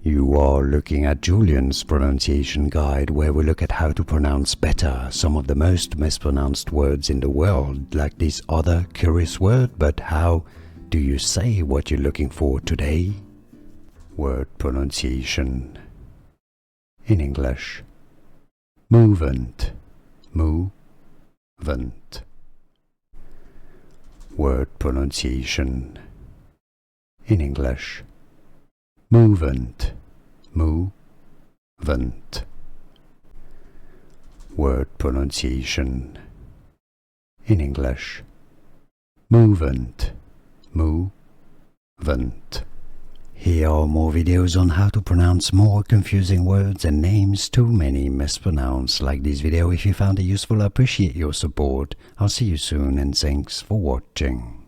You are looking at Julian's pronunciation guide, where we look at how to pronounce better some of the most mispronounced words in the world, like this other curious word. But how do you say what you're looking for today? Word pronunciation. In English, movant, movant. Word pronunciation. In English, movant, movant. Word pronunciation. In English, movant, movant. Here are more videos on how to pronounce more confusing words and names too many mispronounced. Like this video if you found it useful. I appreciate your support. I'll see you soon and thanks for watching.